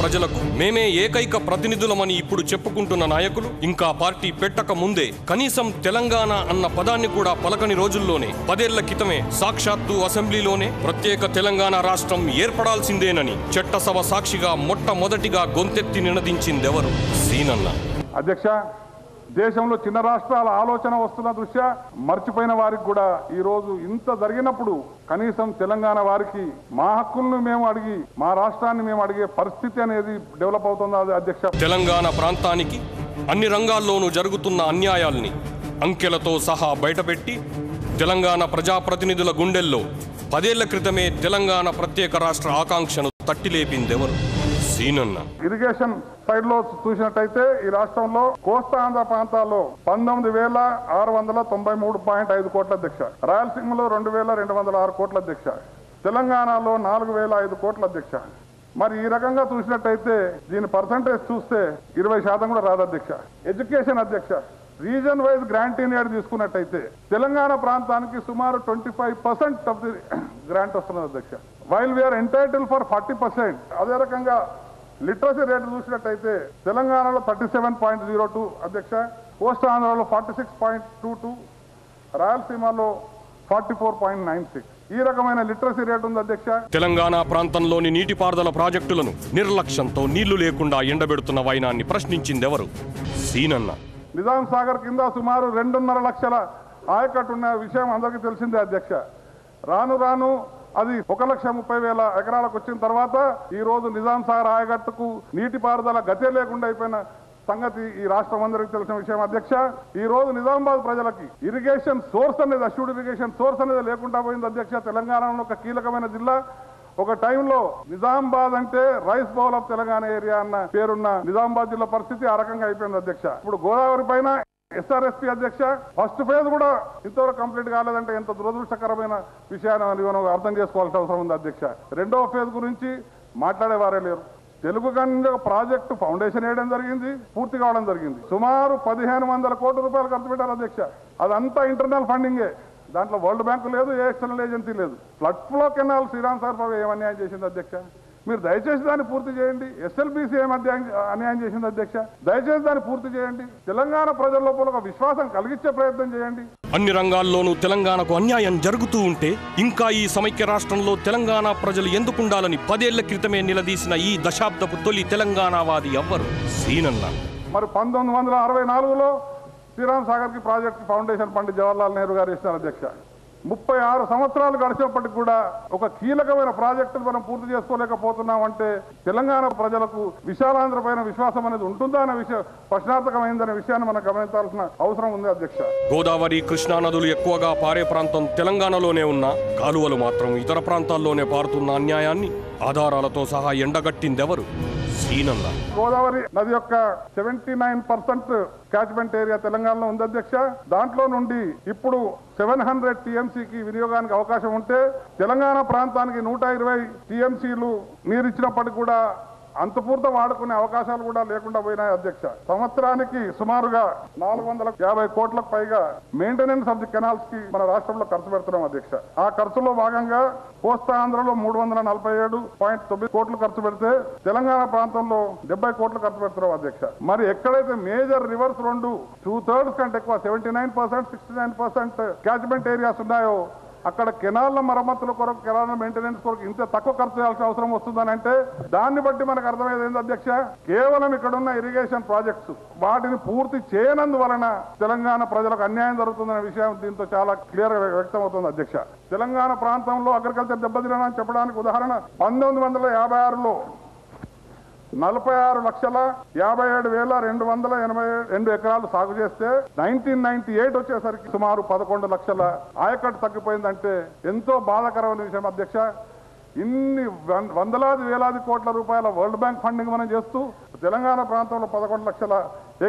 ప్రజలకు మేమే ఏకైక ప్రతినిధులమని ఇప్పుడు చెప్పుకుంటున్న నాయకులు ఇంకా పార్టీ పెట్టక ముందే కనీసం తెలంగాణ అన్న పదాన్ని కూడా పలకని రోజుల్లోనే 10 ఏళ్ల క్రితమే సాక్షాత్తు అసెంబ్లీలోనే ప్రత్యేక తెలంగాణ రాష్ట్రం ఏర్పడాల్సిందేనని చట్టసభ సాక్షిగా మొట్టమొదటిగా గొంతెత్తి నినదించిందెవరు? సీనన్న. అధ్యక్ష, దేశంలో చిన్న రాష్ట్రాల ఆలోచన వస్తున్న దృష్ట్యా మర్చిపోయిన వారికి కూడా ఈ రోజు ఇంత జరిగినప్పుడు కనీసం తెలంగాణ వారికి మా హక్కులను మేము అడిగి మా రాష్ట్రాన్ని మేము అడిగే పరిస్థితి అనేది డెవలప్ అవుతుంది అధ్యక్ష. తెలంగాణ ప్రాంతానికి అన్ని రంగాల్లోనూ జరుగుతున్న అన్యాయాల్ని అంకెలతో సహా బయటపెట్టి తెలంగాణ ప్రజాప్రతినిధుల గుండెల్లో 10 ఏళ్ల క్రితమే తెలంగాణ ప్రత్యేక రాష్ట్ర ఆకాంక్షను తట్టిలేపిందెవరు? సీనన్న. ఇరిగేషన్ సైడ్ లో చూసినట్టయితే ఈ రాష్ట్రంలో కోస్తా ఆంధ్ర ప్రాంతాల్లో 19,693.5 కోట్ల అధ్యక్ష, రాయలసీమలో 2,206 కోట్ల అధ్యక్ష, తెలంగాణలో 4,005 కోట్ల అధ్యక్ష. మరి ఈ రకంగా చూసినట్టయితే దీని పర్సంటేజ్ చూస్తే 20% కూడా రాదు అధ్యక్ష. ఎడ్యుకేషన్ అధ్యక్ష, reason wise grant in aid తీసుకున్నట్టయితే తెలంగాణ ప్రాంతానికి సుమారు 25% ఆఫ్ ది గ్రాంట్ వస్తున్నది అధ్యక్ష. While we are entitled for 40%. అదే రకంగా లిటరసీ రేటు చూసినట్టయితే తెలంగాణలో 37.02 అధ్యక్ష, కోస్తా ఆంధ్రలో 46.22, రాయలసీమలో 44.96. ఈ రకమైన లిటరసీ రేటు ఉంది అధ్యక్ష. తెలంగాణ ప్రాంతంలోని నీటిపారుదల ప్రాజెక్టులను నిర్లక్ష్యంతో నీళ్లు లేకుండా ఎండబెడుతున్న వైనాన్ని ప్రశ్నించిందెవరు? సీనన్న. నిజాం సాగర్ కింద సుమారు 2.5 లక్షల ఆయకట్టు ఉన్న విషయం అందరికీ తెలిసిందే అధ్యక్ష. రాను రాను అది 1,30,000 ఎకరాలకు వచ్చిన తర్వాత ఈ రోజు నిజాం సాగర్ ఆయకట్టుకు నీటిపారుదల గతే లేకుండా అయిపోయిన సంగతి ఈ రాష్ట్రం అందరికీ తెలిసిన విషయం అధ్యక్ష. ఈ రోజు నిజామాబాద్ ప్రజలకి ఇరిగేషన్ సోర్స్ అనేది, అష్యూర్డ్ ఇరిగేషన్ సోర్స్ అనేది లేకుండా పోయింది అధ్యక్ష. తెలంగాణలో ఒక కీలకమైన జిల్లా. ఒక టైంలో నిజామాబాద్ అంటే rice bowl of Telangana area అన్న పేరున్న నిజామాబాద్ జిల్లా పరిస్థితి ఆ రకంగా అయిపోయింది అధ్యక్ష. ఇప్పుడు గోదావరి పైన SRSP అధ్యక్ష ఫస్ట్ ఫేజ్ కూడా ఇంతవరకు కంప్లీట్ కాలేదంటే ఎంత దురదృష్టకరమైన విషయాన్ని మనం అర్థం చేసుకోవాల్సిన అవసరం ఉంది అధ్యక్ష. 2వ ఫేజ్ గురించి మాట్లాడేవారే లేరు. తెలుగు గంగ ప్రాజెక్టు ఫౌండేషన్ వేయడం జరిగింది, పూర్తి కావడం జరిగింది. సుమారు 1,500 కోట్ల రూపాయలు ఖర్చు పెట్టారు అధ్యక్ష. అదంతా ఇంటర్నల్ ఫండింగే, దాంట్లో వరల్డ్ బ్యాంకు లేదు, ఏ ఎక్స్టర్నల్ ఏజెన్సీ లేదు. Flood flow canal Sriram sir ఏమన్యాయం చేసింది అధ్యక్ష? మీరు దయచేసి దాన్ని పూర్తి చేయండి. SLBC అన్యాయం చేసింది అధ్యక్ష, దయచేసి దాన్ని పూర్తి చేయండి. తెలంగాణ ప్రజల లోపల ఒక విశ్వాసం కలిగించే ప్రయత్నం చేయండి. అన్ని రంగాల్లోనూ తెలంగాణకు అన్యాయం జరుగుతూ ఉంటే ఇంకా ఈ సమైక్య రాష్ట్రంలో తెలంగాణ ప్రజలు ఎందుకుండాలని 10 ఏళ్ల క్రితమే నిలదీసిన ఈ దశాబ్దపు తొలి తెలంగాణవాది ఎవ్వరు? సీనన్న. మరి 1964లో శ్రీరామ్ సాగర్ కి ప్రాజెక్ట్ ఫౌండేషన్ పండిట్ జవహర్లాల్ నెహ్రూ గారు ఇస్తున్నారు అధ్యక్ష. 36 సంవత్సరాలు గడిచినప్పటికి కూడా ఒక కీలకమైన ప్రాజెక్టును మనం పూర్తి చేసుకోలేకపోతున్నాం అంటే తెలంగాణ ప్రజలకు విశాలాంధ్ర పైన విశ్వాసం అనేది ఉంటుందా అనే విషయం ప్రశ్నార్థకమైందనే విషయాన్ని మనం గమనించాల్సిన అవసరం ఉంది అధ్యక్ష. గోదావరి, కృష్ణా నదులు ఎక్కువగా పారే ప్రాంతం తెలంగాణలోనే ఉన్న కాలువలు మాత్రం ఇతర ప్రాంతాల్లోనే పారుతున్న అన్యాయాన్ని ఆధారాలతో సహా ఎండగట్టిందెవరు? సీనన్న. గోదావరి నది యొక్క 79% క్యాచ్మెంట్ ఏరియా తెలంగాణలో ఉంది అధ్యక్ష. దాంట్లో నుండి ఇప్పుడు 700 TMCకి వినియోగానికి అవకాశం ఉంటే తెలంగాణ ప్రాంతానికి 120 TMCలు నీరిచ్చినప్పటికీ కూడా అంతపూర్త వాడుకునే అవకాశాలు కూడా లేకుండా పోయినాయి అధ్యక్ష. సంవత్సరానికి సుమారుగా 450 కోట్లకు పైగా మెయింటెనెన్స్ ఆఫ్ ది కెనాల్స్ కి మన రాష్ట్రంలో ఖర్చు పెడుతున్నాం అధ్యక్ష. ఆ ఖర్చులో భాగంగా కోస్తా ఆంధ్రలో 347.9 కోట్లు ఖర్చు పెడితే తెలంగాణ ప్రాంతంలో 70 కోట్లు ఖర్చు పెడుతున్నాం అధ్యక్ష. మరి ఎక్కడైతే మేజర్ రివర్స్ 2/3 కంటే ఎక్కువ 79%, 69% క్యాచ్మెంట్ ఏరియాస్ ఉన్నాయో అక్కడ కెనాల్ల మరమ్మతుల కొరకు, కెనాల మెయింటెనెన్స్ కొరకు ఇంత తక్కువ ఖర్చు చేయాల్సిన అవసరం వస్తుందని అంటే దాన్ని బట్టి మనకు అర్థమయ్యేది ఏంది అధ్యక్ష? కేవలం ఇక్కడున్న ఇరిగేషన్ ప్రాజెక్ట్స్ వాటిని పూర్తి చేయనందువలన తెలంగాణ ప్రజలకు అన్యాయం జరుగుతుందనే విషయం దీంతో చాలా క్లియర్ గా వ్యక్తం అవుతుంది అధ్యక్ష. తెలంగాణ ప్రాంతంలో అగ్రికల్చర్ దెబ్బతినని చెప్పడానికి ఉదాహరణ 1956లో 46,57,282 ఎకరాలు సాగు చేస్తే 1998 వచ్చేసరికి సుమారు 11 లక్షల ఆయకట్టు తగ్గిపోయిందంటే ఎంతో బాధాకరమైన విషయం అధ్యక్ష. ఇన్ని వందలాది వేలాది కోట్ల రూపాయల వరల్డ్ బ్యాంక్ ఫండింగ్ మనం చేస్తూ తెలంగాణ ప్రాంతంలో 11 లక్షల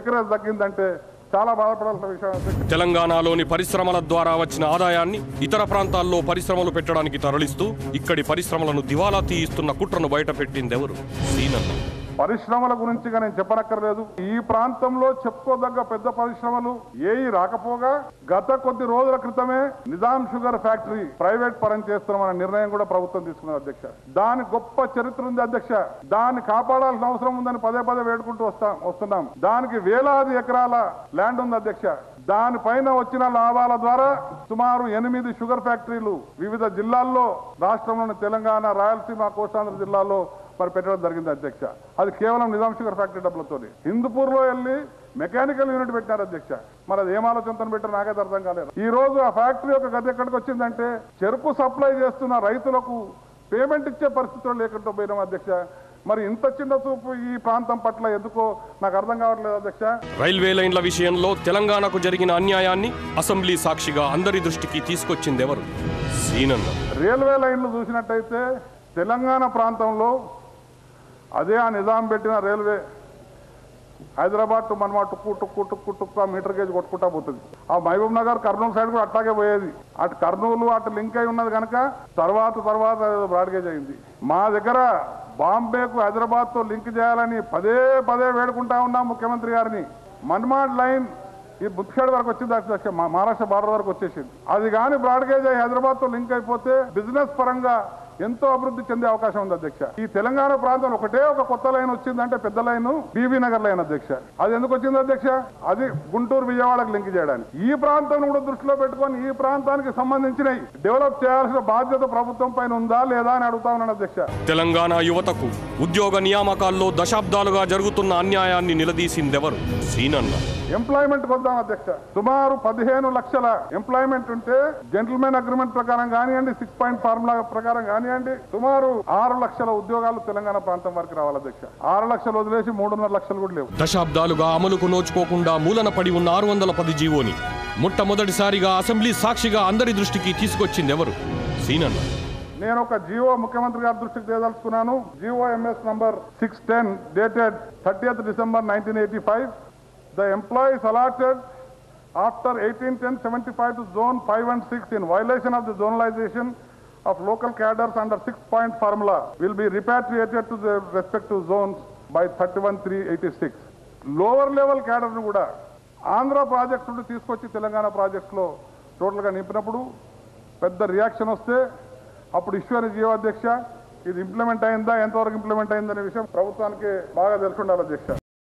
ఎకరేజ్ తగ్గిందంటే చాలా బాధపడాల్సిన విషయం. తెలంగాణలోని పరిశ్రమల ద్వారా వచ్చిన ఆదాయాన్ని ఇతర ప్రాంతాల్లో పరిశ్రమలు పెట్టడానికి తరలిస్తూ ఇక్కడి పరిశ్రమలను దివాలా తీయిస్తున్న కుట్రను బయటపెట్టిందెవరు? సీనన్న. పరిశ్రమల గురించిగా నేను చెప్పనక్కర్లేదు. ఈ ప్రాంతంలో చెప్పుకోదగ్గ పెద్ద పరిశ్రమలు ఏవి రాకపోగా గత కొద్ది రోజుల క్రితమే నిజాం షుగర్ ఫ్యాక్టరీ ప్రైవేట్ పరం చేస్తున్నామన్న నిర్ణయం కూడా ప్రభుత్వం తీసుకున్నది అధ్యక్ష. దాని గొప్ప చరిత్ర ఉంది అధ్యక్ష. దాన్ని కాపాడాల్సిన అవసరం ఉందని పదే పదే వేడుకుంటూ వస్తున్నాం. దానికి వేలాది ఎకరాల ల్యాండ్ ఉంది అధ్యక్ష. దానిపైన వచ్చిన లాభాల ద్వారా సుమారు 8 షుగర్ ఫ్యాక్టరీలు వివిధ జిల్లాల్లో, రాష్ట్రంలోని తెలంగాణ, రాయలసీమ, కోస్తాంధ్ర జిల్లాల్లో మరి పెట్టడం జరిగింది అధ్యక్ష. అది కేవలం నిజాం షుగర్ ఫ్యాక్టరీ డబ్బులతో. హిందూపూర్లో వెళ్ళి మెకానికల్ యూనిట్ పెట్టినారు అధ్యక్ష. మరి అది ఏం ఆలోచనతో పెట్టారు నాకైతే అర్థం కాలేదు. ఈ రోజు ఆ ఫ్యాక్టరీ యొక్క గతి ఎక్కడికి వచ్చిందంటే చెరుకు సప్లై చేస్తున్న రైతులకు పేమెంట్ ఇచ్చే పరిస్థితులు లేకుండా పోయినాం అధ్యక్ష. మరి ఇంత చిన్న చూపు ఈ ప్రాంతం పట్ల ఎందుకో నాకు అర్థం కావట్లేదు అధ్యక్ష. రైల్వే లైన్ల విషయంలో తెలంగాణకు జరిగిన అన్యాయాన్ని అసెంబ్లీ సాక్షిగా అందరి దృష్టికి తీసుకొచ్చింది ఎవరు? సీనన్న. రైల్వే లైన్లు చూసినట్టయితే తెలంగాణ ప్రాంతంలో అదే ఆ నిజాం పెట్టిన రైల్వే హైదరాబాద్ టు మనమా టుక్కు టుక్కు టుక్కు టుక్కు మీటర్ గేజ్ కొట్టుకుంటా పోతుంది. ఆ మహబూబ్ నగర్ కర్నూలు సైడ్ కూడా అట్లాగే పోయేది. అటు కర్నూలు అటు లింక్ అయి ఉన్నది కనుక తర్వాత బ్రాడ్ గేజ్ అయింది. మా దగ్గర బాంబేకు హైదరాబాద్ తో లింక్ చేయాలని పదే పదే వేడుకుంటా ఉన్నాం ముఖ్యమంత్రి గారిని. మన్మాడ్ లైన్ ఈ బుత్షేడ్ వరకు వచ్చింది అధ్యక్ష, మహారాష్ట్ర బార్డర్ వరకు వచ్చేసింది. అది కానీ బ్రాడ్ గేజ్ అయ్యి హైదరాబాద్ తో లింక్ అయిపోతే బిజినెస్ పరంగా ఎంతో అభివృద్ధి చెందే అవకాశం ఉంది అధ్యక్ష. ఈ తెలంగాణ ప్రాంతంలో ఒకటే ఒక కొత్త లైన్ వచ్చిందంటే పెద్ద లైన్ బీబీ నగర్ లైన్ అధ్యక్ష. అది ఎందుకు వచ్చింది అధ్యక్ష? అది గుంటూరు విజయవాడకు లింక్ చేయడానికి. ఈ ప్రాంతం కూడా దృష్టిలో పెట్టుకొని ఈ ప్రాంతానికి సంబంధించినవి డెవలప్ చేయాల్సిన బాధ్యత ప్రభుత్వం పైన ఉందా లేదా అని అడుగుతా ఉన్నాను అధ్యక్ష. తెలంగాణ యువతకు ఉద్యోగ నియామకాల్లో దశాబ్దాలుగా జరుగుతున్న అన్యాయాన్ని నిలదీసిందెవరు? సీనన్న. ఎంప్లాయ్మెంట్ వద్దాం అధ్యక్ష. సుమారు 15 లక్షల ఎంప్లాయ్మెంట్ ఉంటే జెంటిల్మెన్ అగ్రిమెంట్ ప్రకారం కానివ్వండి, 6 పాయింట్ ఫార్ములా ప్రకారం కానివ్వండి, సుమారు 6 లక్షల ఉద్యోగాలు తెలంగాణ ప్రాంతం వరకు రావాలి అధ్యక్ష. 6 లక్షలు వదిలేసి 3.5 లక్షలు కూడా లేవు. దశాబ్దాలుగా అమలుకు నోచుకోకుండా మూలన పడి ఉన్న 610 జీవోని మొట్టమొదటిసారిగా అసెంబ్లీ సాక్షిగా అందరి దృష్టికి తీసుకొచ్చింది ఎవరు? సీనన్న. నేను ఒక జీవో ముఖ్యమంత్రి గారి దృష్టికి తేదలుచుకున్నాను. GO MS number 610 dated 30th December 1985. The employees allotted after 1810-75 to zone 5 and 6 in violation of the zonalization of local cadres under 6-point formula will be repatriated to their respective zones by 31/3/86. Lower level cadre ను కూడా Andhra projects నుండి తీసుకొచ్చి Telangana projects లో total గా నింపినప్పుడు పెద్ద reaction వస్తే అప్పుడు issue అయిన జీవో అధ్యక్ష ఇది ఇంప్లిమెంట్ అయిందా, ఎంతవరకు ఇంప్లిమెంట్ అయిందనే విషయం ప్రభుత్వానికి బాగా తెలిసి ఉండాలి అధ్యక్ష.